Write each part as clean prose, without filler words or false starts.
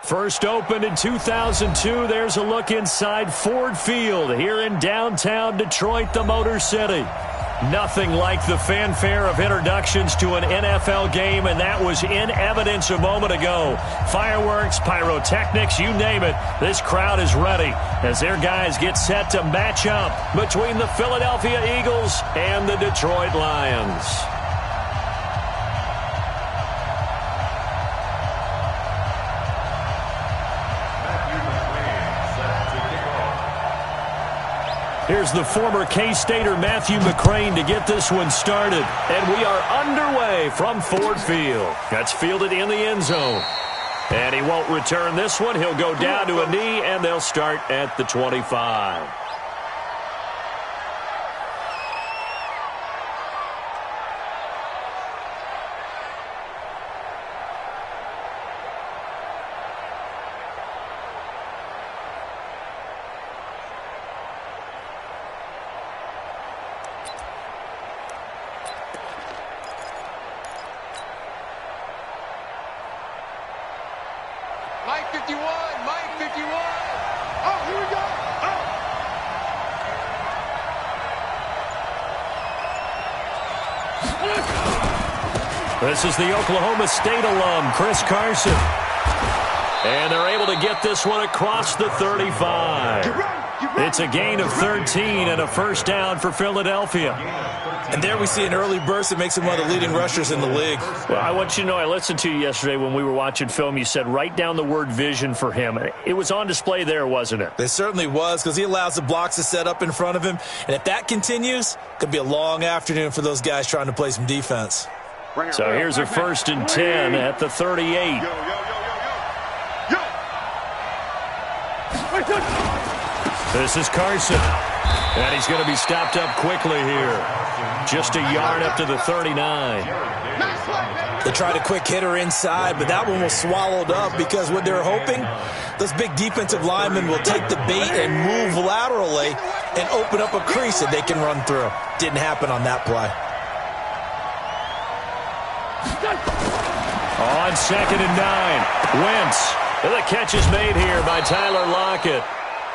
First opened in 2002, there's a look inside Ford Field here in downtown Detroit, the Motor City. Nothing like the fanfare of introductions to an NFL game, and that was in evidence a moment ago. Fireworks, pyrotechnics, you name it. This crowd is ready as their guys get set to match up between the Philadelphia Eagles and the Detroit Lions. Here's the former K-Stater Matthew McCrane to get this one started. And we are underway from Ford Field. That's fielded in the end zone. And he won't return this one. He'll go down to a knee, and they'll start at the 25. Mike 51, Mike 51. Oh, here we go. Oh. This is the Oklahoma State alum, Chris Carson. And they're able to get this one across the 35. It's a gain of 13 and a first down for Philadelphia. And there we see an early burst that makes him one of the leading rushers in the league. Well, I want you to know, I listened to you yesterday when we were watching film. You said write down the word vision for him. It was on display there, wasn't it? It certainly was, because he allows the blocks to set up in front of him. And if that continues, it could be a long afternoon for those guys trying to play some defense. So here's a 1st and 10 at the 38. This is Carson. And he's going to be stopped up quickly here. Just a yard up to the 39. They tried a quick hitter inside, but that one was swallowed up because what they're hoping, those big defensive linemen will take the bait and move laterally and open up a crease that they can run through. Didn't happen on that play. On 2nd and 9, Wentz. And the catch is made here by Tyler Lockett.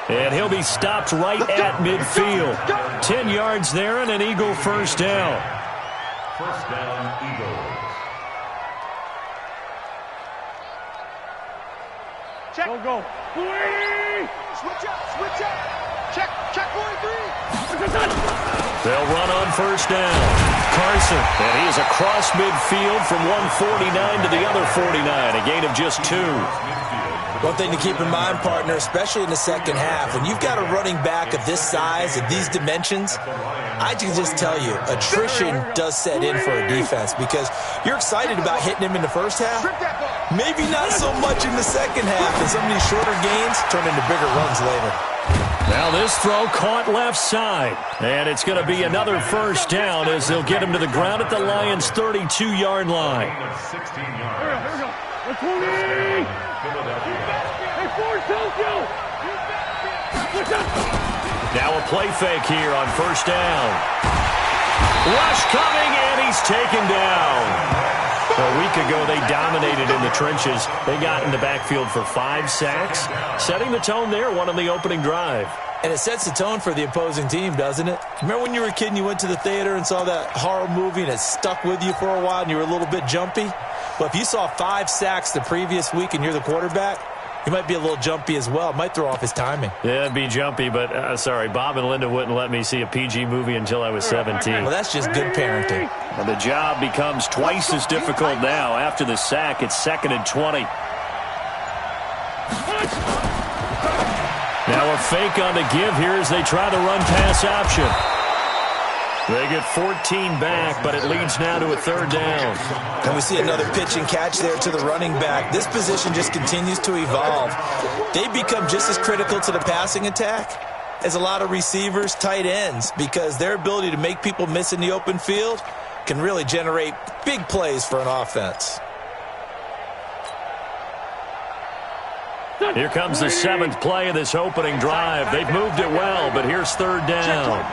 And he'll be stopped right at midfield. 10 yards there and an Eagle first down. First down, Eagles. Check. Go. Switch up. Check 43. They'll run on first down. Carson, and he is across midfield from one 49 to the other 49. A gain of just 2. One thing to keep in mind, partner, especially in the second half, when you've got a running back of this size, of these dimensions, I can just tell you, attrition does set in for a defense because you're excited about hitting him in the first half. Maybe not so much in the second half, and some of these shorter gains turn into bigger runs later. Now this throw caught left side, and it's going to be another first down as they'll get him to the ground at the Lions' 32-yard line. 16 yards. Here we go. Let's move. Hey, Ford, now a play fake here on first down. Rush coming, and he's taken down. A week ago, they dominated in the trenches. They got in the backfield for 5 sacks, setting the tone there, one on the opening drive. And it sets the tone for the opposing team, doesn't it? Remember when you were a kid and you went to the theater and saw that horror movie and it stuck with you for a while and you were a little bit jumpy? Well, if you saw 5 sacks the previous week and you're the quarterback, he might be a little jumpy as well. It might throw off his timing. Yeah, it'd be jumpy, but sorry, Bob and Linda wouldn't let me see a PG movie until I was 17. Well, that's just good parenting. Well, the job becomes twice as difficult now. After the sack, it's 2nd and 20. Now a fake on the give here as they try the run-pass option. They get 14 back, but it leads now to a 3rd down. And we see another pitch and catch there to the running back. This position just continues to evolve. They become just as critical to the passing attack as a lot of receivers, tight ends, because their ability to make people miss in the open field can really generate big plays for an offense. Here comes the 7th play of this opening drive. They've moved it well, but here's 3rd down.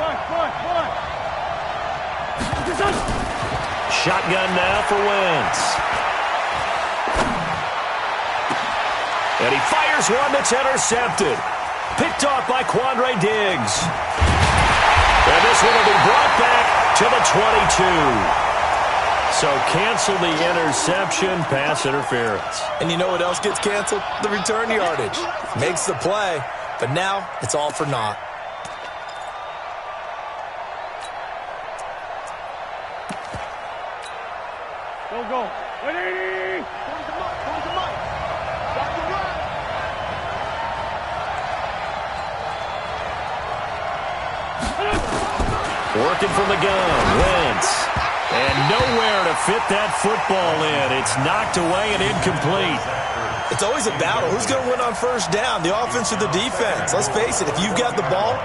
Shotgun now for Wentz. And he fires one that's intercepted. Picked off by Quandre Diggs. And this one will be brought back to the 22. So cancel the interception, pass interference. And you know what else gets canceled? The return yardage. Makes the play, but now it's all for naught. Go. Ready? Working from the gun, Wentz. And nowhere to fit that football in. It's knocked away and incomplete. It's always a battle. Who's going to win on first down, the offense or the defense? Let's face it, if you've got the ball,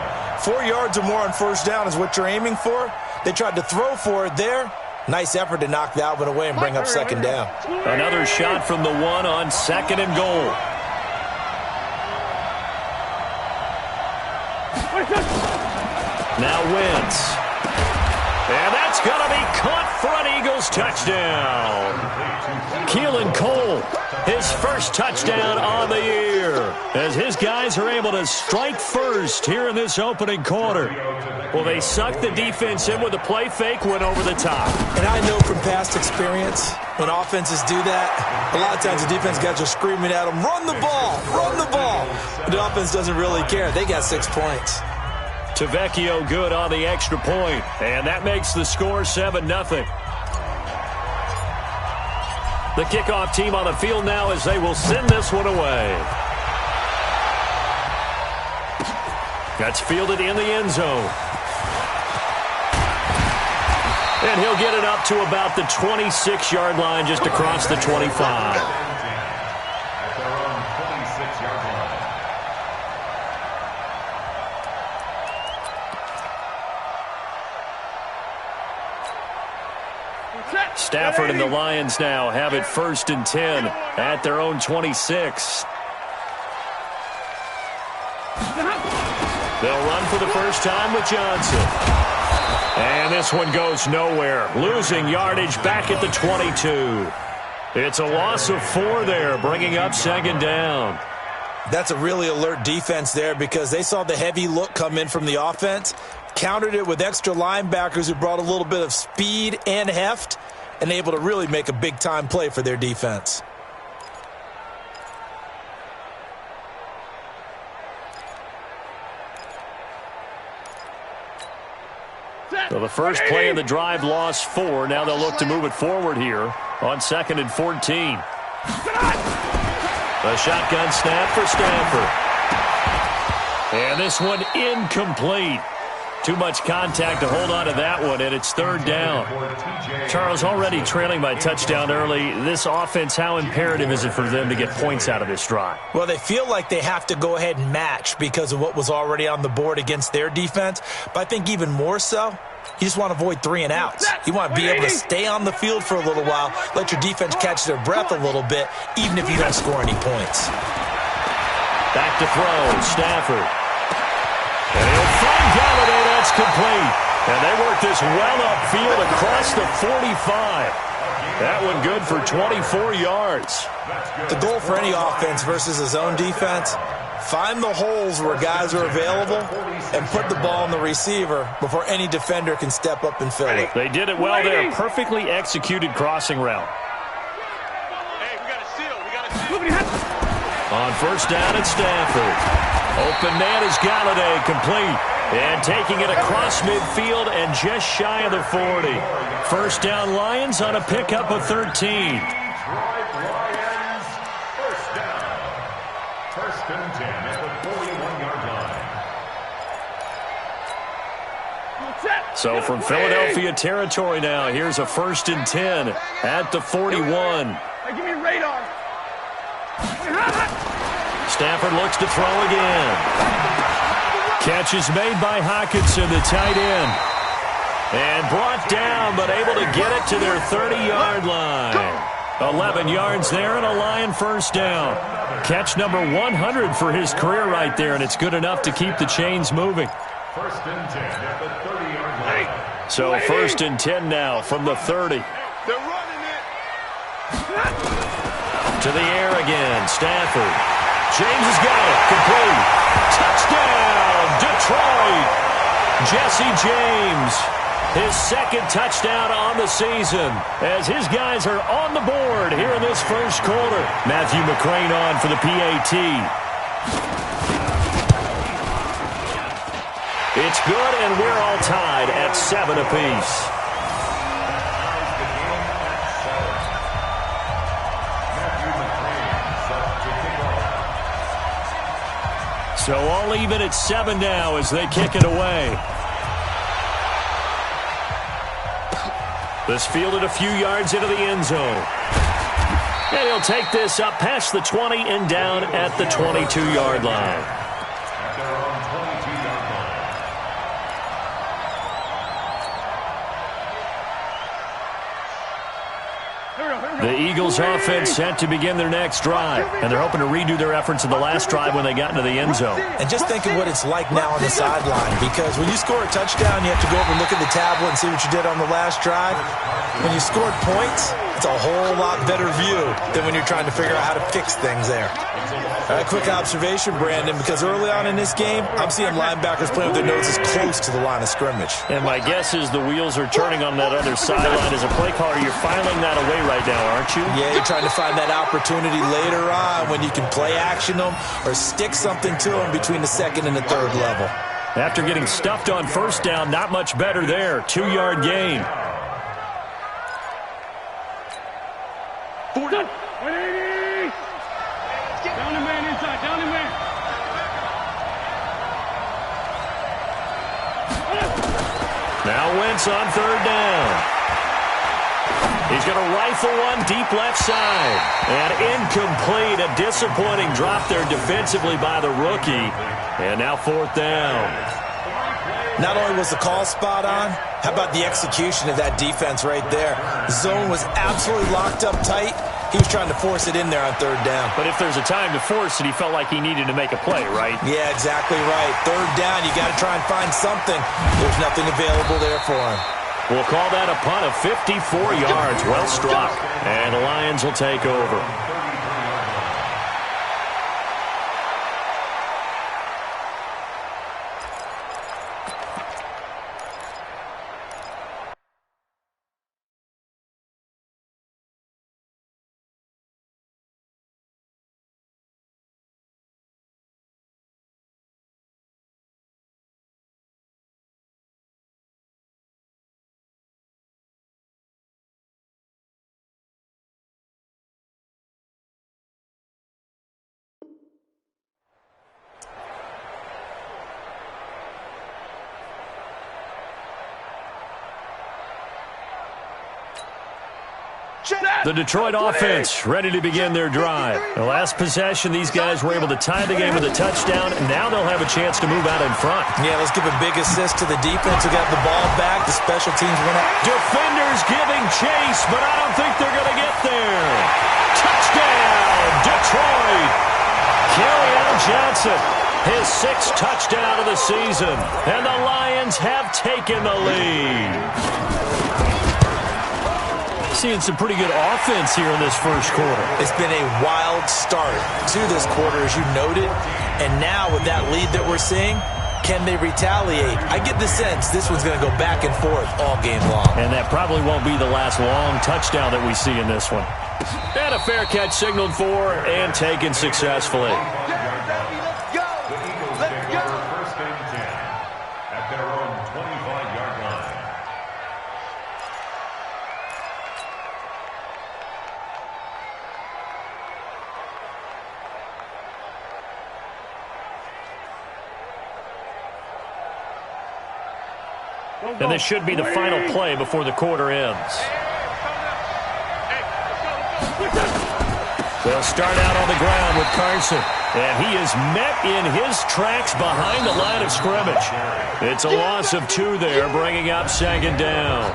4 yards or more on first down is what you're aiming for. They tried to throw for it there. Nice effort to knock that one away and bring up second down. Another shot from the one on second and goal. Now Wentz. And that's going to be caught for an Eagles touchdown. Keelan Cole, his first touchdown on the year, as his guys are able to strike first here in this opening quarter. Well, they sucked the defense in with a play fake, went over the top. And I know from past experience, when offenses do that, a lot of times the defense guys are screaming at them, run the ball, run the ball. But the offense doesn't really care. They got 6 points. Tavecchio good on the extra point, and that makes the score 7-0. The kickoff team on the field now as they will send this one away. That's fielded in the end zone. And he'll get it up to about the 26-yard line, just across the 25. Stafford and the Lions now have it 1st and 10 at their own 26. They'll run for the first time with Johnson. And this one goes nowhere. Losing yardage back at the 22. It's a loss of 4 there, bringing up second down. That's a really alert defense there because they saw the heavy look come in from the offense, countered it with extra linebackers who brought a little bit of speed and heft, and able to really make a big-time play for their defense. So the first play of the drive lost 4. Now they'll look to move it forward here on 2nd and 14. A shotgun snap for Stanford. And this one incomplete. Too much contact to hold on to that one, and it's 3rd down. Charles, already trailing by touchdown early. This offense, how imperative is it for them to get points out of this drive? Well, they feel like they have to go ahead and match because of what was already on the board against their defense. But I think even more so, you just want to avoid 3 and outs. You want to be able to stay on the field for a little while, let your defense catch their breath a little bit, even if you don't score any points. Back to throw, Stafford. And he'll find Galladay. That's complete. And they work this well upfield across the 45. That one good for 24 yards. The goal for any offense versus a zone defense, find the holes where guys are available and put the ball in the receiver before any defender can step up and fill it. They did it well there. Perfectly executed crossing route. Hey, we got a seal. On first down at Stanford. Open man is Galladay, complete. And taking it across midfield and just shy of the 40. First down Lions on a pickup of 13. Lions, first down. 1st and 10 at the 41-yard line. So from Philadelphia territory now, here's a 1st and 10 at the 41. Hey, give me radar. Stafford looks to throw again. Catch is made by Hockenson, the tight end. And brought down, but able to get it to their 30-yard line. 11 yards there and a Lion first down. Catch number 100 for his career right there, and it's good enough to keep the chains moving. 1st and 10 at the 30-yard line. So 1st and 10 now from the 30. They're running it. To the air again, Stafford. James has got it. Complete. Touchdown, Detroit. Jesse James, his second touchdown on the season, as his guys are on the board here in this first quarter. Matthew McCrane on for the PAT. It's good, and we're all tied at 7 apiece. So all even at 7 now as they kick it away. This fielded a few yards into the end zone. And he'll take this up past the 20 and down at the 22-yard line. The Eagles offense set to begin their next drive, and they're hoping to redo their efforts in the last drive when they got into the end zone. And just think of what it's like now on the sideline, because when you score a touchdown, you have to go over and look at the tablet and see what you did on the last drive. When you scored points, it's a whole lot better view than when you're trying to figure out how to fix things there. A quick observation, Brandon, because early on in this game, I'm seeing linebackers playing with their noses close to the line of scrimmage. And my guess is the wheels are turning on that other sideline. As a play caller, you're filing that away right now, aren't you? Yeah, you're trying to find that opportunity later on when you can play action them or stick something to them between the second and the third level. After getting stuffed on first down, not much better there. 2-yard gain. 40. Down the man inside, down the man. Now Wentz on third down. He's going to rifle one deep left side. And incomplete. A disappointing drop there defensively by the rookie. And now fourth down. Not only was the call spot on, how about the execution of that defense right there? The zone was absolutely locked up tight. He was trying to force it in there on third down. But if there's a time to force it, he felt like he needed to make a play, right? Yeah, exactly right. Third down, you got to try and find something. There's nothing available there for him. We'll call that a punt of 54 yards. Well struck. And the Lions will take over. The Detroit offense ready to begin their drive. The last possession, these guys were able to tie the game with a touchdown, and now they'll have a chance to move out in front. Yeah, let's give a big assist to the defense who got the ball back. The special teams went up. Defenders giving chase, but I don't think they're going to get there. Touchdown, Detroit. Kerryon Johnson, his 6th touchdown of the season, and the Lions have taken the lead. Seeing some pretty good offense here in this first quarter. It's been a wild start to this quarter, as you noted. And now with that lead that we're seeing, can they retaliate? I get the sense this one's going to go back and forth all game long. And that probably won't be the last long touchdown that we see in this one. And a fair catch signaled for and taken successfully. Let's go. Let's go. First and 10 at their own 25-yard line. And this should be the final play before the quarter ends. They'll start out on the ground with Carson. And he is met in his tracks behind the line of scrimmage. It's a loss of 2 there, bringing up second down.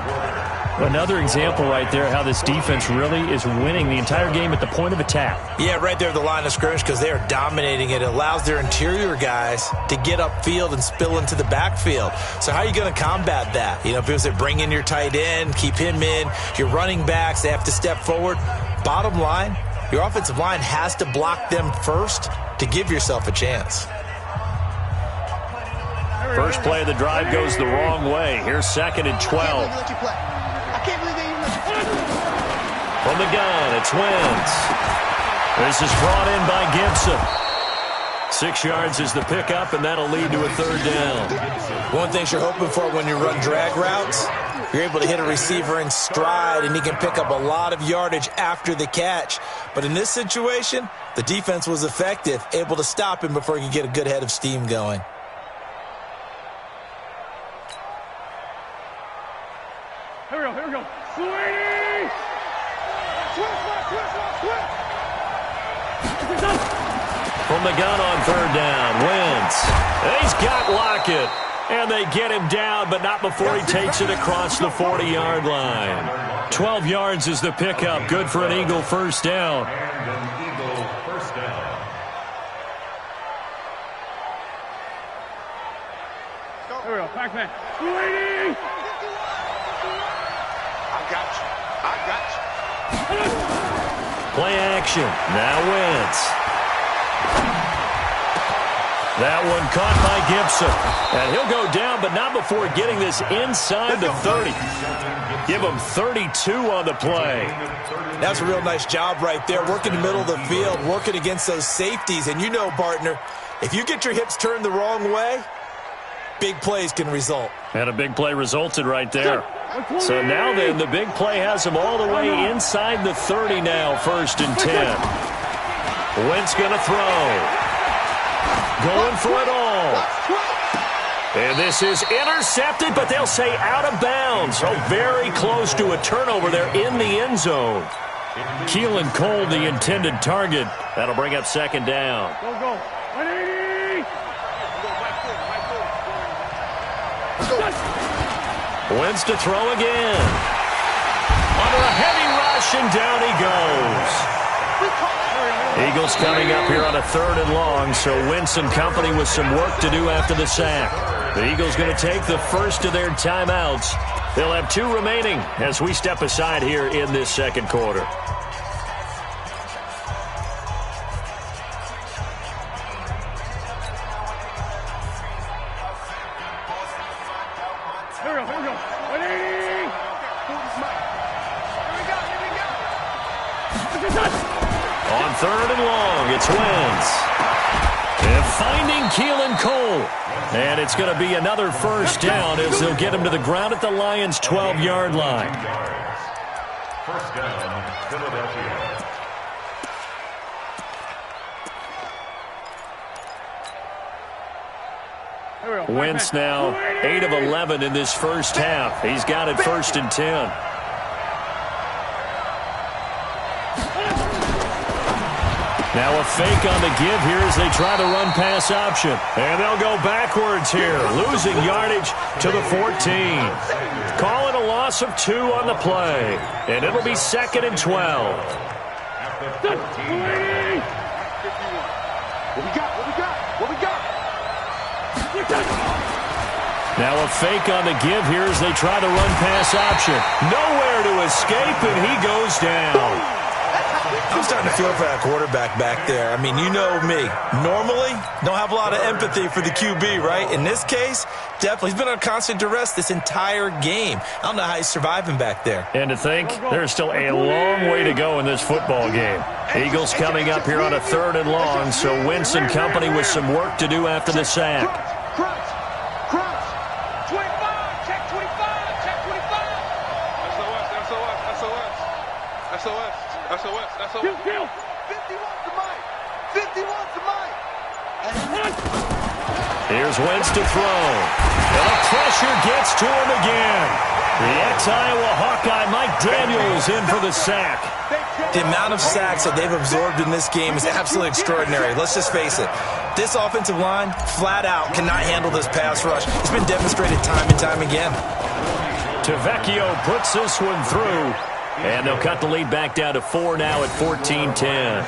Another example right there how this defense really is winning the entire game at the point of attack. Yeah, right there at the line of scrimmage because they are dominating it. It allows their interior guys to get upfield and spill into the backfield. So how are you going to combat that? You know, because they bring in your tight end, keep him in, your running backs, they have to step forward. Bottom line, Your offensive line has to block them first to give yourself a chance. First play of the drive goes the wrong way. Here's 2nd and 12. From the gun, it's Wentz. This is brought in by Gibson. 6 yards is the pickup, and that'll lead to a 3rd down. One thing you're hoping for when you run drag routes, you're able to hit a receiver in stride, and he can pick up a lot of yardage after the catch. But in this situation, the defense was effective, able to stop him before he could get a good head of steam going. Here we go. Sweetie! From the gun on 3rd down, Wentz. He's got Lockett. And they get him down, but not before he takes it across the 40-yard line. 12 yards is the pickup. Good for an Eagle 1st down. Here we go. Pac-Man. Sweetie! I got you. Play action. Now Wentz. That one caught by Gibson. And he'll go down, but not before getting this inside the 30. Give him 32 on the play. That's a real nice job right there, working the middle of the field, working against those safeties. And you know, partner, if you get your hips turned the wrong way, big plays can result. And a big play resulted right there. So now then, the big play has him all the way inside the 30 now, 1st and 10. Wentz going to throw. Going for it all. And this is intercepted, but they'll say out of bounds. Oh, very close to a turnover there in the end zone. Keelan Cole, the intended target. That'll bring up 2nd down. Go. 180! Wentz to throw again. Under a heavy rush, and down he goes. Eagles coming up here on a 3rd and long, so Wentz and company with some work to do after the sack. The Eagles going to take the first of their timeouts. They'll have 2 remaining as we step aside here in this 2nd quarter. Here we go. 180! On 3rd and long, it's Wentz. And finding Keelan Cole. And it's going to be another 1st down as they'll get him to the ground at the Lions' 12-yard line. 1st down, Philadelphia. Wentz now 8 of 11 in this 1st half. He's got it 1st and 10. Now a fake on the give here as they try the run-pass option. And they'll go backwards here, losing yardage to the 14. Calling a loss of 2 on the play. And it'll be 2nd and 12. What we got? Now a fake on the give here as they try the run-pass option. Nowhere to escape, and he goes down. I'm starting to feel for that quarterback back there. I mean, you know me. Normally, don't have a lot of empathy for the QB, right? In this case, definitely. He's been on constant duress this entire game. I don't know how he's surviving back there. And to think, there's still a long way to go in this football game. Eagles coming up here on a 3rd and long, so Wentz and company with some work to do after the sack. Cross. 25, check 25, check 25. Kill. 51's the mic. 51's the mic. Here's Wentz to throw. And the pressure gets to him again. The ex-Iowa Hawkeye Mike Daniels in for the sack. The amount of sacks that they've absorbed in this game is absolutely extraordinary. Let's just face it. This offensive line, flat out, cannot handle this pass rush. It's been demonstrated time and time again. Tavecchio puts this one through. And they'll cut the lead back down to 4 now at 14-10.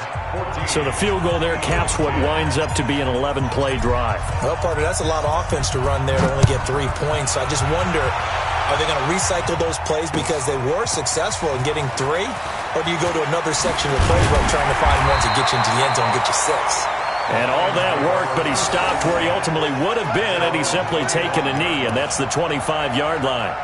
So the field goal there caps what winds up to be an 11-play drive. Well, partner, that's a lot of offense to run there to only get 3 points. I just wonder Are they going to recycle those plays because they were successful in getting 3? Or do you go to another section of the playbook trying to find ones that get you into the end zone and get you 6? And all that worked, but he stopped where he ultimately would have been, and he's simply taken a knee, and that's the 25-yard line.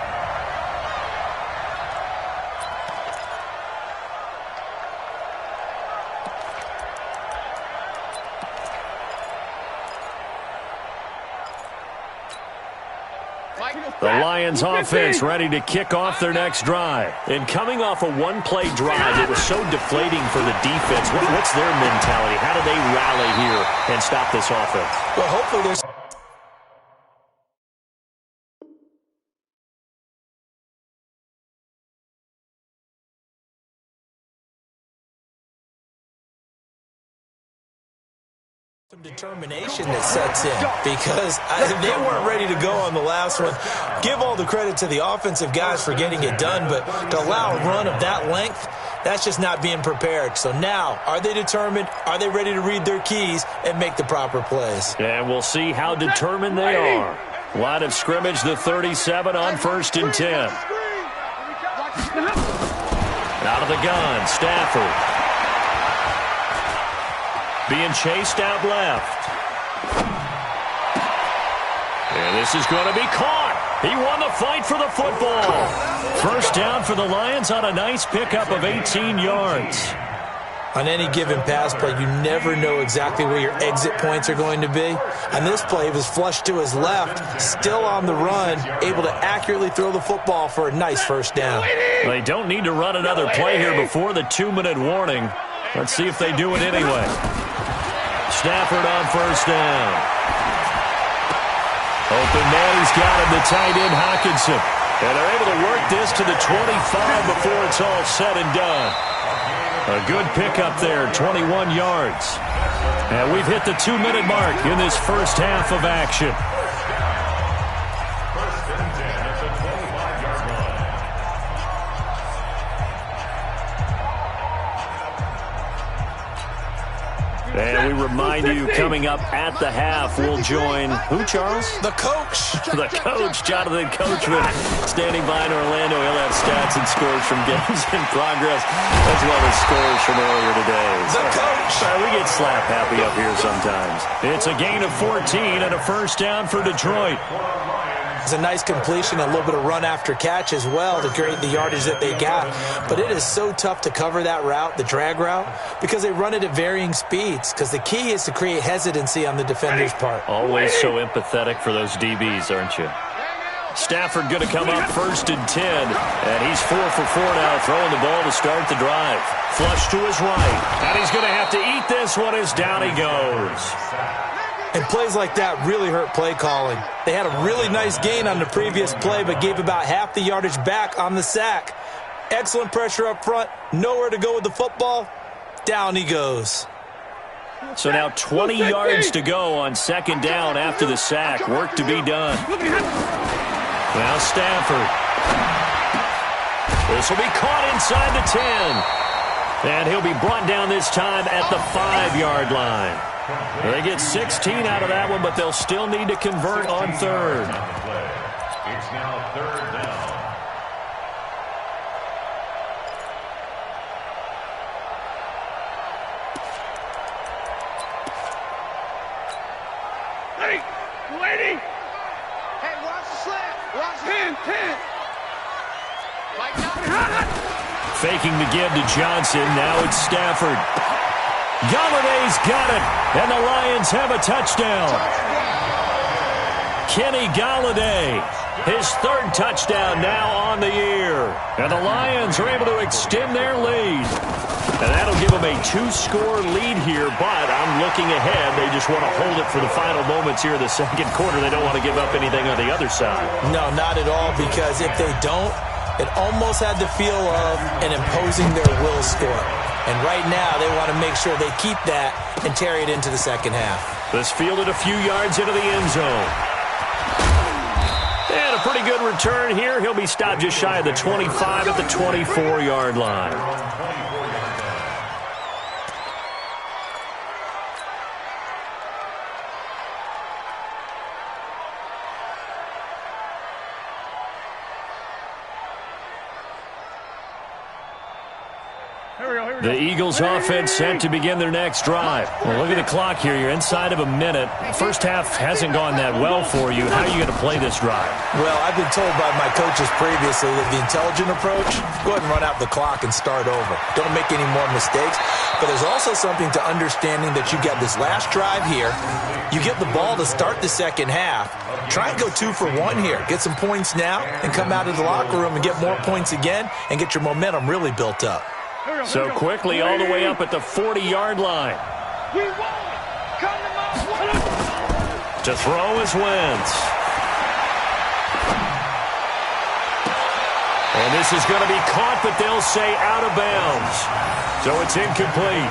The Lions offense ready to kick off their next drive. And coming off a one-play drive, it was so deflating for the defense. What's their mentality? How do they rally here and stop this offense? Well, hopefully there's some determination that sets in because they weren't ready to go on the last one. Give all the credit to the offensive guys for getting it done, but to allow a run of that length, that's just not being prepared. So now, are they determined? Are they ready to read their keys and make the proper plays? And we'll see how determined they are. Line of scrimmage, the 37 on 1st and 10. Out of the gun, Stafford. Being chased out left. And this is going to be caught. He won the fight for the football. First down for the Lions on a nice pickup of 18 yards. On any given pass play, you never know exactly where your exit points are going to be. On this play, he was flushed to his left, still on the run, able to accurately throw the football for a nice first down. They don't need to run another play here before the 2-minute warning. Let's see if they do it anyway. Stafford on first down. Open man, he's got him, the tight end Hawkinson. And they're able to work this to the 25 before it's all said and done. A good pickup there, 21 yards. And we've hit the 2-minute mark in this first half of action. First and 10 at the 25-yard line. And we remind you, coming up at the half, we'll join who, Charles? The coach. The coach, Jonathan Coachman, standing by in Orlando. He'll have stats and scores from games in progress, as well as scores from earlier today. The coach. We get slap happy up here sometimes. It's a gain of 14 and a first down for Detroit. It's a nice completion, a little bit of run after catch as well to create the yardage that they got. But it is so tough to cover that route, the drag route, because they run it at varying speeds. Because the key is to create hesitancy on the defender's part. Always so empathetic for those DBs, aren't you? Stafford going to come up 1st and 10. And he's 4 for 4 now, throwing the ball to start the drive. Flush to his right. And he's going to have to eat this one as down he goes. And plays like that really hurt play calling. They had a really nice gain on the previous play, but gave about half the yardage back on the sack. Excellent pressure up front. Nowhere to go with the football. Down he goes. So now 20 yards to go on 2nd down after the sack. Work to be done. Now Stafford. This will be caught inside the 10. And he'll be brought down this time at the 5-yard line. They get 16 out of that one, but they'll still need to convert on 3rd. It's now 3rd down. Lady! Hey, watch the slant. Watch the 10. Like now. Faking the give to Johnson. Now it's Stafford. Galladay's got it, and the Lions have a touchdown. Kenny Galladay, his 3rd touchdown now on the year. And the Lions are able to extend their lead. And that'll give them a 2-score lead here, but I'm looking ahead. They just want to hold it for the final moments here in the 2nd quarter. They don't want to give up anything on the other side. No, not at all, because if they don't, it almost had the feel of an imposing their will score. And right now, they want to make sure they keep that and carry it into the 2nd half. This fielded a few yards into the end zone. And a pretty good return here. He'll be stopped just shy of the 25 at the 24-yard line. The Eagles offense set to begin their next drive. Well, look at the clock here. You're inside of a minute. First half hasn't gone that well for you. How are you going to play this drive? Well, I've been told by my coaches previously that the intelligent approach, go ahead and run out the clock and start over. Don't make any more mistakes. But there's also something to understanding that you got this last drive here. You get the ball to start the second half. Try and go 2 for 1 here. Get some points now and come out of the locker room and get more points again and get your momentum really built up. So quickly all the way up at the 40-yard line. To throw is Wentz. And this is going to be caught, but they'll say out of bounds. So it's incomplete.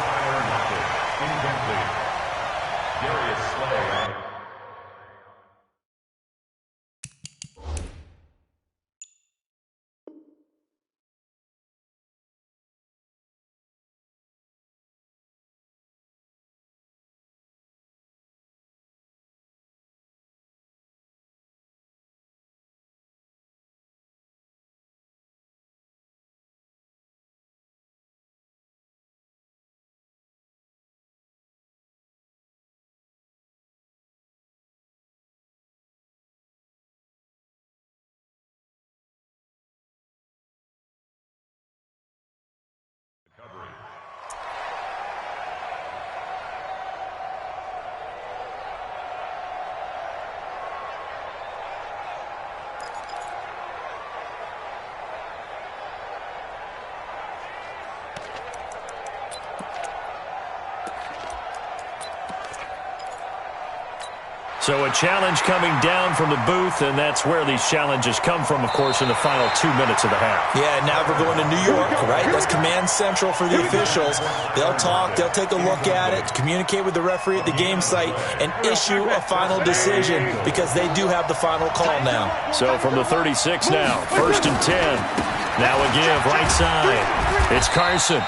So a challenge coming down from the booth, and that's where these challenges come from, of course, in the final 2 minutes of the half. Yeah, now we're going to New York, right? That's command central for the officials. They'll talk, they'll take a look at it, communicate with the referee at the game site, and issue a final decision because they do have the final call now. So from the 36 now, 1st and 10. Now a give right side. It's Carson.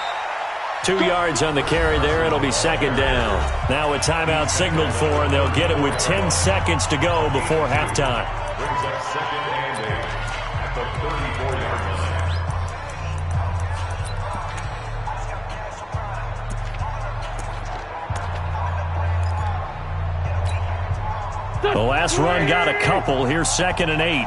2 yards on the carry there. It'll be 2nd down. Now a timeout signaled for, and they'll get it with 10 seconds to go before halftime. Brings up 2nd and 8 at the 34-yard line. The last run got a couple. Here's 2nd and 8.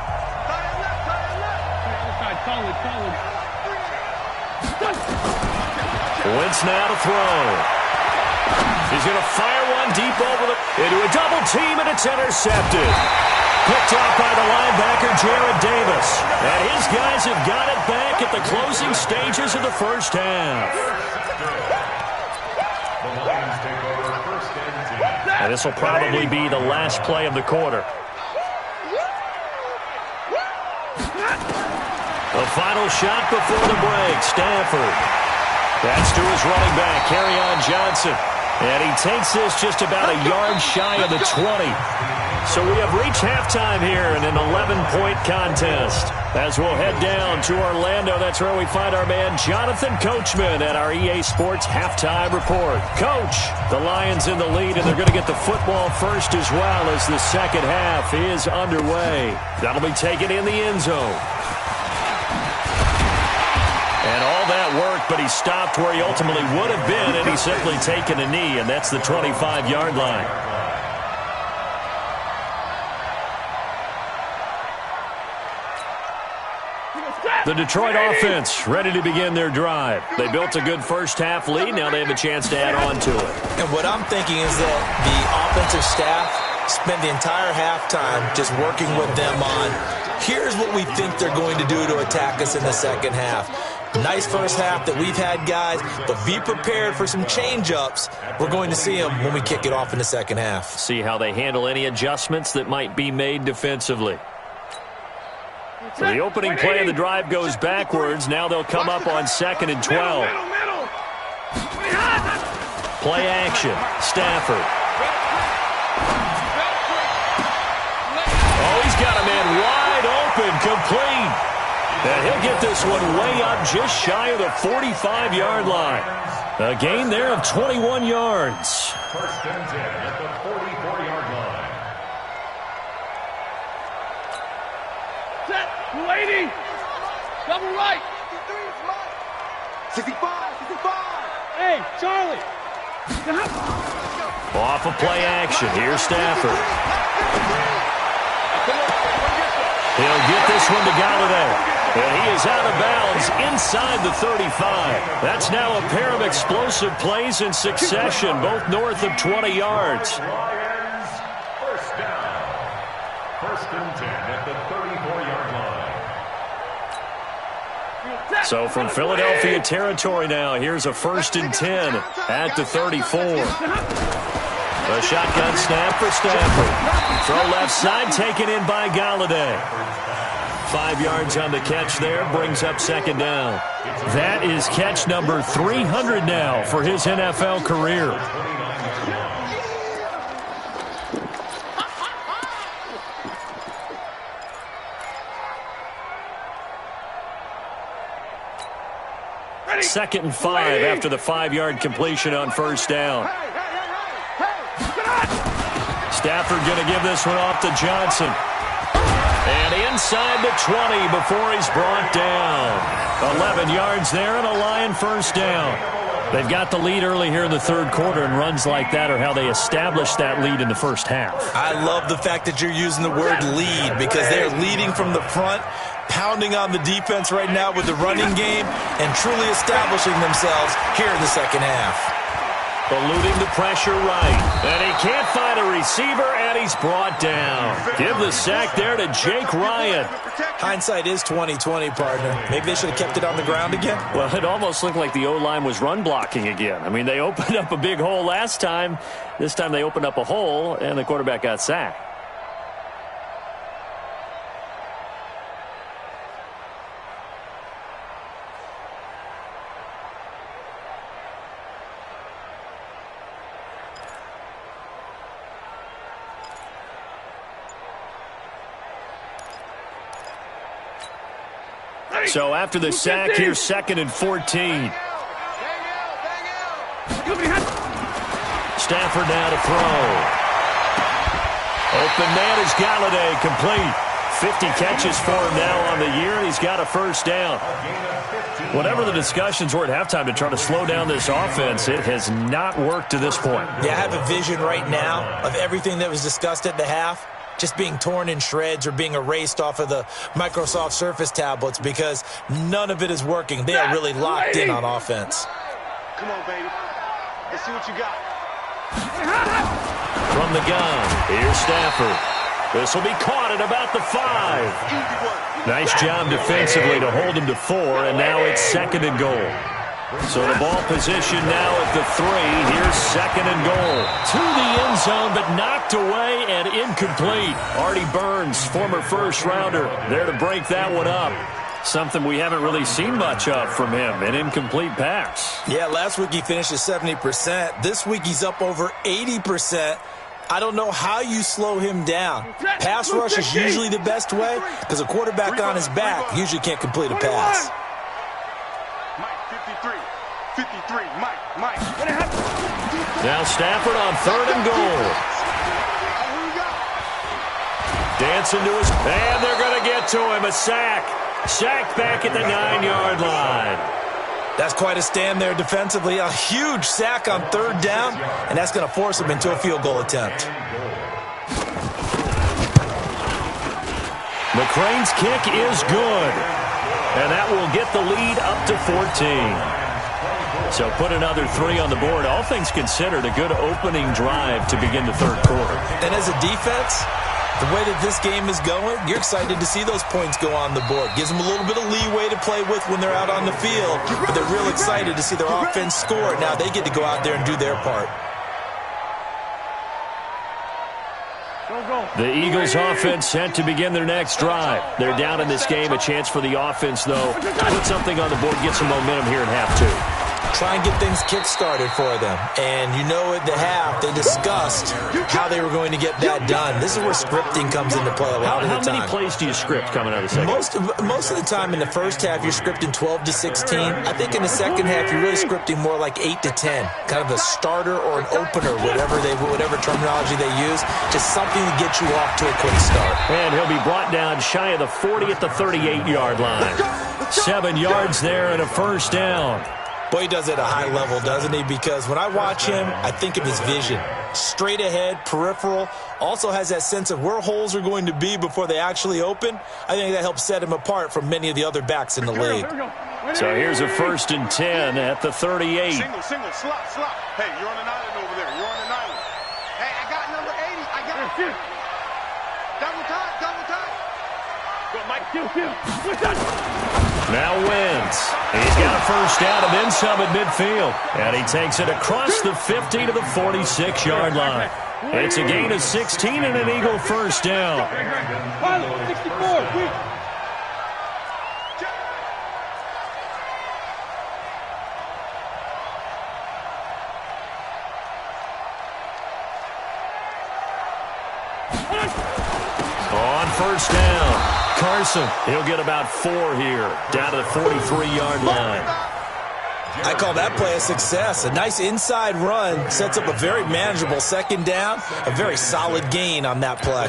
Wentz now to throw. He's going to fire one deep into a double team, and it's intercepted. Picked off by the linebacker, Jared Davis. And his guys have got it back at the closing stages of the first half. The Lions take over 1st and 10. And this will probably be the last play of the quarter. The final shot before the break, Stafford. That's to his running back, Kerryon Johnson. And he takes this just about a yard shy of the 20. So we have reached halftime here in an 11-point contest. As we'll head down to Orlando, that's where we find our man Jonathan Coachman at our EA Sports Halftime Report. Coach, the Lions in the lead, and they're going to get the football first as well as the second half is underway. That'll be taken in the end zone. And all that work, but he stopped where he ultimately would have been, and he's simply taken a knee, and that's the 25-yard line. The Detroit offense ready to begin their drive. They built a good first-half lead. Now they have a chance to add on to it. And what I'm thinking is that the offensive staff spent the entire halftime just working with them on, here's what we think they're going to do to attack us in the second half. Nice first half that we've had, guys, but be prepared for some change-ups. We're going to see them when we kick it off in the second half. See how they handle any adjustments that might be made defensively. So the opening play of the drive goes backwards. Now they'll come up on 2nd and 12. Play action. Stafford. Oh, he's got a man wide open, complete. And he'll get this one way up just shy of the 45-yard line. A gain there of 21 yards. 1st and 10 at the 44-yard line. Set, 280. Double right. 65, 65. Charlie. Off of play action. Here's Stafford. He'll get this one to Galladay. And he is out of bounds inside the 35. That's now a pair of explosive plays in succession, both north of 20 yards. Lions, first down. First and 10 at the 34-yard line. So from Philadelphia territory now, here's a first and 10 at the 34. A shotgun snap for Stafford. Throw left side, taken in by Galladay. 5 yards on the catch there, brings up second down. That is catch number 300 now for his NFL career. Second and 5 after the 5-yard completion on first down. Stafford going to give this one off to Johnson. And inside the 20 before he's brought down. 11 yards there and a Lion first down. They've got the lead early here in the third quarter, and runs like that are how they established that lead in the first half. I love the fact that you're using the word lead because they're leading from the front, pounding on the defense right now with the running game, and truly establishing themselves here in the second half. Eluding the pressure right. And he can't find a receiver, and he's brought down. Give the sack there to Jake Ryan. Hindsight is 20/20, partner. Maybe they should have kept it on the ground again. Well, it almost looked like the O-line was run blocking again. I mean, they opened up a big hole last time. This time they opened up a hole, and the quarterback got sacked. So after the sack, here's second and 14. Stafford now to throw. Open man is Galladay, complete. 50 catches for him now on the year, and he's got a first down. Whatever the discussions were at halftime to try to slow down this offense, it has not worked to this point. Yeah, I have a vision right now of everything that was discussed at the half just being torn in shreds or being erased off of the Microsoft Surface tablets because none of it is working. They are really locked in on offense. Come on, baby. Let's see what you got. From the gun, here's Stafford. This will be caught at about the 5. Nice job defensively to hold him to 4, and now it's second and goal. So the ball position now at the 3. Here's second and goal. To the end zone, but knocked away and incomplete. Artie Burns, former first-rounder, there to break that one up. Something we haven't really seen much of from him, an incomplete pass. Yeah, last week he finished at 70%. This week he's up over 80%. I don't know how you slow him down. Pass rush is usually the best way because a quarterback on his back usually can't complete a pass. Now Stafford on third and goal. Dancing to his... And they're going to get to him. A sack. Sacked back at the 9-yard line. That's quite a stand there defensively. A huge sack on third down, and that's going to force him into a field goal attempt. McCrane's kick is good. And that will get the lead up to 14. So put another 3 on the board. All things considered, a good opening drive to begin the third quarter. And as a defense, the way that this game is going, you're excited to see those points go on the board. Gives them a little bit of leeway to play with when they're out on the field, but they're real excited to see their offense score. Now they get to go out there and do their part. The Eagles offense set to begin their next drive. They're down in this game. A chance for the offense, though, to put something on the board, get some momentum here in half 2. Try and get things kick-started for them. And you know at the half, they discussed how they were going to get that done. This is where scripting comes into play a lot of the time. How many plays do you script coming out of the second? Most of the time in the first half, you're scripting 12 to 16. I think in the second half, you're really scripting more like 8 to 10. Kind of a starter or an opener, whatever terminology they use. Just something to get you off to a quick start. And he'll be brought down shy of the 40 at the 38-yard line. 7 yards there and a first down. Boy, he does it at a high level, doesn't he? Because when I watch him, I think of his vision. Straight ahead, peripheral, also has that sense of where holes are going to be before they actually open. I think that helps set him apart from many of the other backs in the league. So here's a 1st and 10 at the 38. Single, slot. Hey, you're on an island over there. You're on an island. Hey, I got number 80. I got it. Double time. Go, Mike. Now Wentz. He's got a 1st down and then some at midfield. And he takes it across the 50 to the 46-yard line. It's a gain of 16 and an Eagle 1st down. 64, quick. On 1st down, Carson, he'll get about 4 here, down to the 43-yard line. I call that play a success. A nice inside run sets up a very manageable 2nd down, a very solid gain on that play.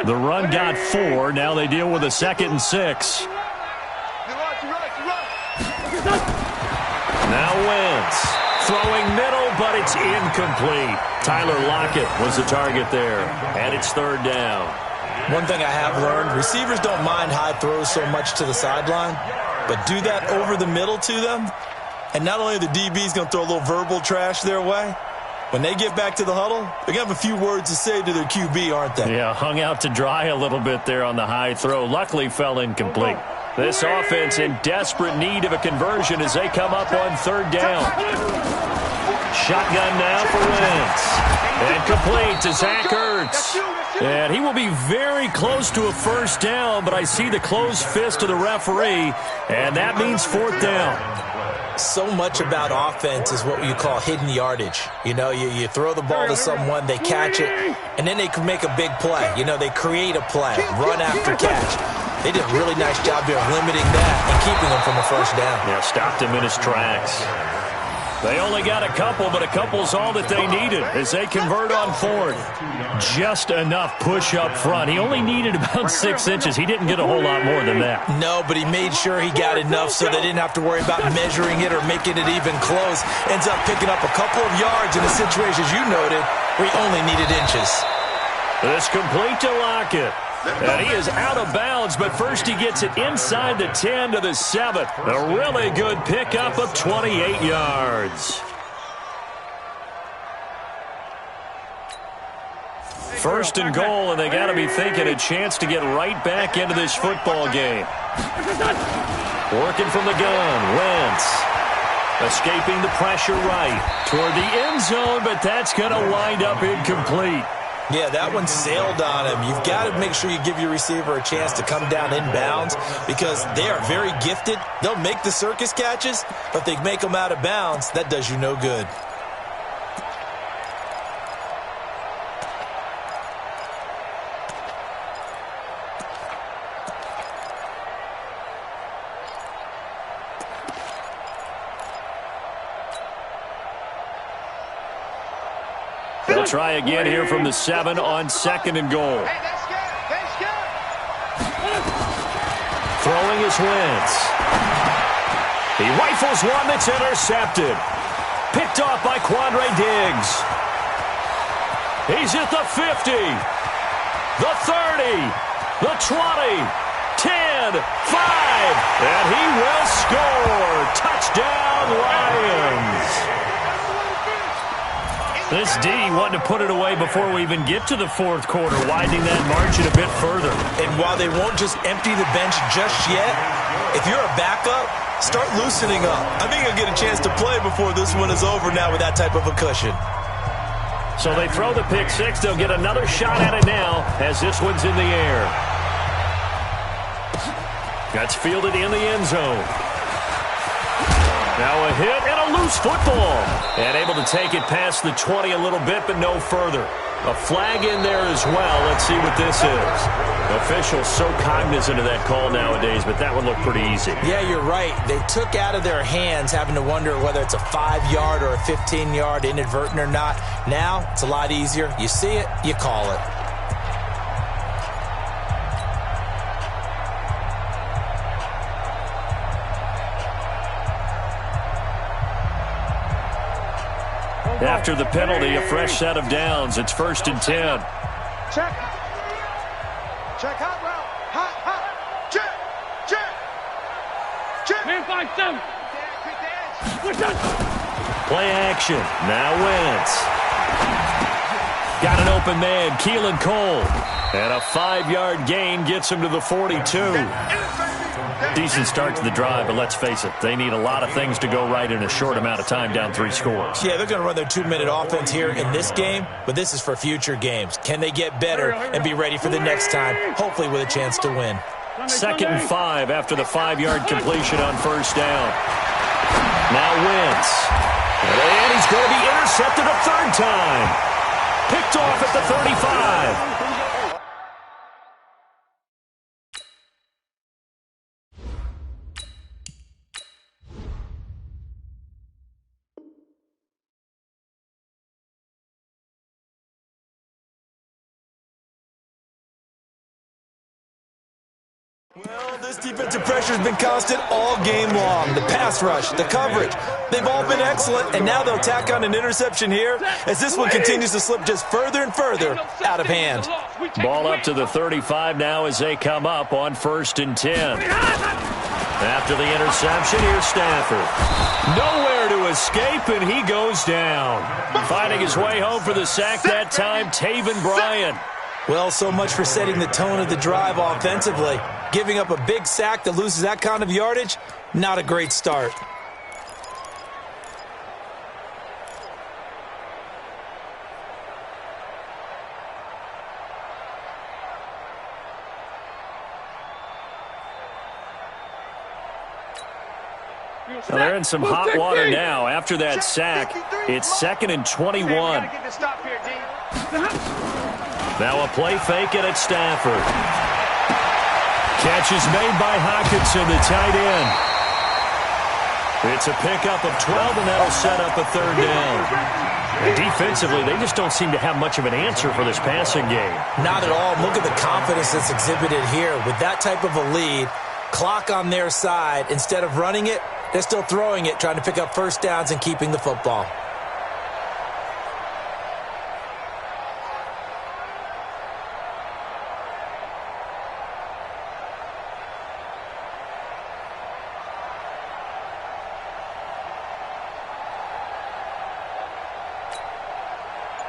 The run got 4. Now they deal with a 2nd and 6. Now Wentz throwing middle, but it's incomplete. Tyler Lockett was the target there, and it's 3rd down. One thing I have learned, receivers don't mind high throws so much to the sideline, but do that over the middle to them, and not only are the DBs going to throw a little verbal trash their way, when they get back to the huddle, they're going to have a few words to say to their QB, aren't they? Yeah, hung out to dry a little bit there on the high throw. Luckily fell incomplete. This offense in desperate need of a conversion as they come up on 3rd down. Shotgun now for Wentz. And complete to Zach Ertz. And he will be very close to a 1st down, but I see the closed fist of the referee, and that means 4th down. So much about offense is what you call hidden yardage. You know, you throw the ball to someone, they catch it, and then they can make a big play. You know, they create a play, run after catch. They did a really nice job here of limiting that and keeping him from a 1st down. Yeah, stopped him in his tracks. They only got a couple, but a couple's all that they needed as they convert on 4th. Just enough push up front. He only needed about 6 inches. He didn't get a whole lot more than that. No, but he made sure he got enough so they didn't have to worry about measuring it or making it even close. Ends up picking up a couple of yards in a situation, as you noted, where he only needed inches. This complete to Lockett. And he is out of bounds, but first he gets it inside the 10 to the 7. A really good pickup of 28 yards. 1st and goal, and they got to be thinking a chance to get right back into this football game. Working from the gun, Wentz. Escaping the pressure right toward the end zone, but that's going to wind up incomplete. Yeah, that one sailed on him. You've got to make sure you give your receiver a chance to come down inbounds because they are very gifted. They'll make the circus catches, but if they make them out of bounds, that does you no good. They'll try again here from the 7 on 2nd and goal. Throwing is Wentz. He rifles one that's intercepted. Picked off by Quandre Diggs. He's at the 50, the 30, the 20, 10, 5, and he will score. Touchdown, Lions. This D wanted to put it away before we even get to the 4th quarter, widening that margin a bit further. And while they won't just empty the bench just yet, if you're a backup, start loosening up. I think you'll get a chance to play before this one is over now with that type of a cushion. So they throw the pick 6. They'll get another shot at it now as this one's in the air. That's fielded in the end zone. Now a hit and a loose football. And able to take it past the 20 a little bit, but no further. A flag in there as well. Let's see what this is. Officials so cognizant of that call nowadays, but that one looked pretty easy. Yeah, you're right. They took out of their hands having to wonder whether it's a 5-yard or a 15-yard inadvertent or not. Now, it's a lot easier. You see it, you call it. After the penalty, a fresh set of downs. It's 1st and 10. Check. Check hot route. Hot. Check. Man, 5-7. Play action. Now Wentz. Got an open man, Keelan Cole. And a 5-yard gain gets him to the 42. Decent start to the drive, but let's face it, they need a lot of things to go right in a short amount of time, down 3 scores. Yeah, they're going to run their 2-minute offense here in this game, but this is for future games. Can they get better and be ready for the next time, hopefully with a chance to win? 2nd and 5 after the 5-yard completion on 1st down. Now Wentz. And he's going to be intercepted a 3rd time. Picked off at the 35. Well, this defensive pressure has been constant all game long. The pass rush, the coverage, they've all been excellent, and now they'll tack on an interception here as this one continues to slip just further and further out of hand. Ball up to the 35 now as they come up on 1st and 10. After the interception, here's Stafford. Nowhere to escape, and he goes down. Finding his way home for the sack that time, Taven Bryan. Well, so much for setting the tone of the drive offensively. Giving up a big sack that loses that kind of yardage, not a great start. Well, they're in some hot water now. After that sack, it's 2nd and 21. Now a play fake and it's Stafford. Catch is made by Hockenson, the tight end. It's a pickup of 12, and that'll set up a 3rd down. And defensively, they just don't seem to have much of an answer for this passing game. Not at all. Look at the confidence that's exhibited here. With that type of a lead, clock on their side, instead of running it, they're still throwing it, trying to pick up 1st downs and keeping the football.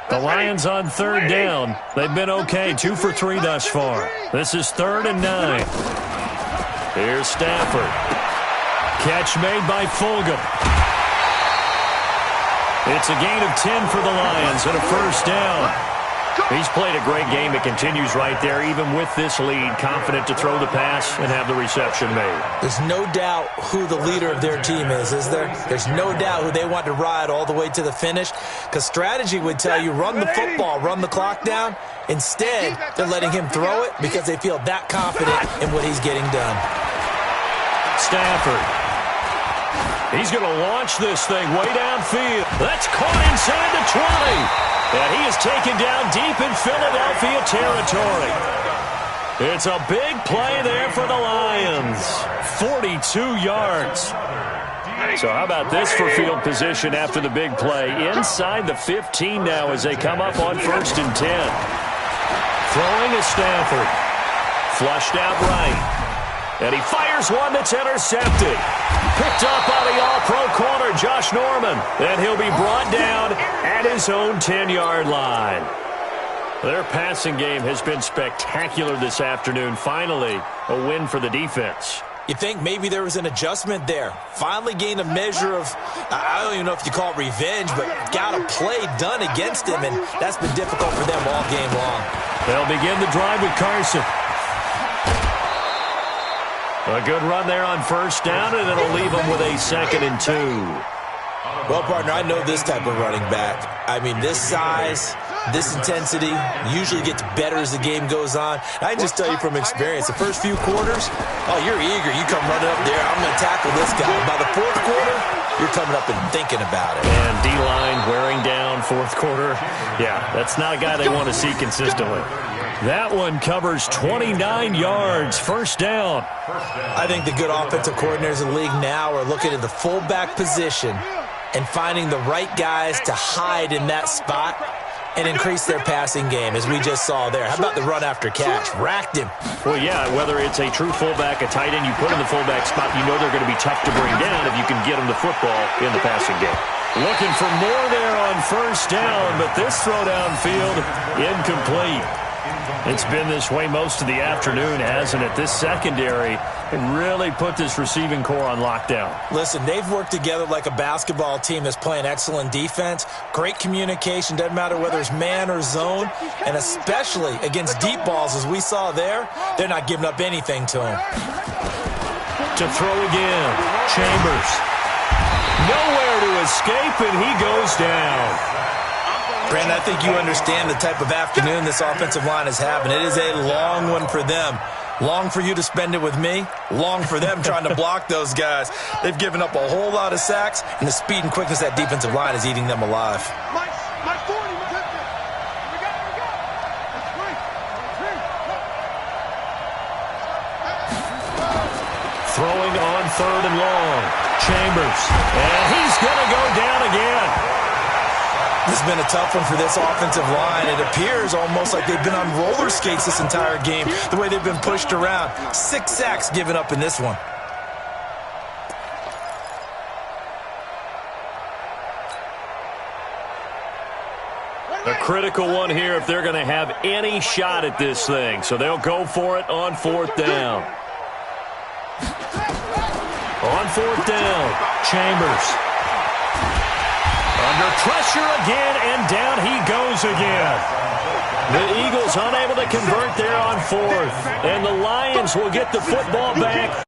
The Lions on 3rd down. They've been okay, 2 for 3 thus far. This is 3rd and 9. Here's Stafford. Catch made by Fulgham. It's a gain of 10 for the Lions and a 1st down. He's played a great game. It continues right there, even with this lead, confident to throw the pass and have the reception made. There's no doubt who the leader of their team is there? There's no doubt who they want to ride all the way to the finish, because strategy would tell you run the football, run the clock down. Instead, they're letting him throw it because they feel that confident in what he's getting done. Stafford. He's going to launch this thing way downfield. That's caught inside the 20. And he is taken down deep in Philadelphia territory. It's a big play there for the Lions. 42 yards. So how about this for field position after the big play? Inside the 15 now as they come up on 1st and 10. Throwing is Stafford. Flushed out right. And he fires one that's intercepted. Picked up by the all-pro corner, Josh Norman. And he'll be brought down at his own 10-yard line. Their passing game has been spectacular this afternoon. Finally, a win for the defense. You think maybe there was an adjustment there. Finally gained a measure of, I don't even know if you call it revenge, but got a play done against him, and that's been difficult for them all game long. They'll begin the drive with Carson. A good run there on 1st down, and it'll leave them with a 2nd and 2. Well, partner, I know this type of running back. I mean, this size, This intensity usually gets better as the game goes on. I can just tell you from experience, the first few quarters, oh, you're eager. You come running up there, I'm going to tackle this guy. By the fourth quarter, you're coming up and thinking about it. And D-line wearing down fourth quarter. Yeah, that's not a guy they want to see consistently. That one covers 29 yards, first down. I think the good offensive coordinators in the league now are looking at the fullback position and finding the right guys to hide in that spot and increase their passing game, as we just saw there. How about the run after catch? Racked him. Well, yeah, whether it's a true fullback, a tight end, you put in the fullback spot, you know they're going to be tough to bring down if you can get them the football in the passing game. Looking for more there on first down, but this throw downfield incomplete. It's been this way most of the afternoon, hasn't it? This secondary really put this receiving core on lockdown. Listen, they've worked together like a basketball team that's playing excellent defense. Great communication, doesn't matter whether it's man or zone, and especially against deep balls, as we saw there, they're not giving up anything to them. To throw again, Chambers. Nowhere to escape, and he goes down. Brandon, I think you understand the type of afternoon this offensive line is having. It is a long one for them. Long for you to spend it with me. Long for them trying to block those guys. They've given up a whole lot of sacks, and the speed and quickness of that defensive line is eating them alive. My 40, we got. Throwing on third and long. Chambers. And he's going to go down again. This has been a tough one for this offensive line. It appears almost like they've been on roller skates this entire game, the way they've been pushed around. 6 sacks given up in this one. A critical one here if they're going to have any shot at this thing. So they'll go for it on fourth down. On fourth down, Chambers. Under pressure again, and down he goes again. The Eagles unable to convert there on fourth. And the Lions will get the football back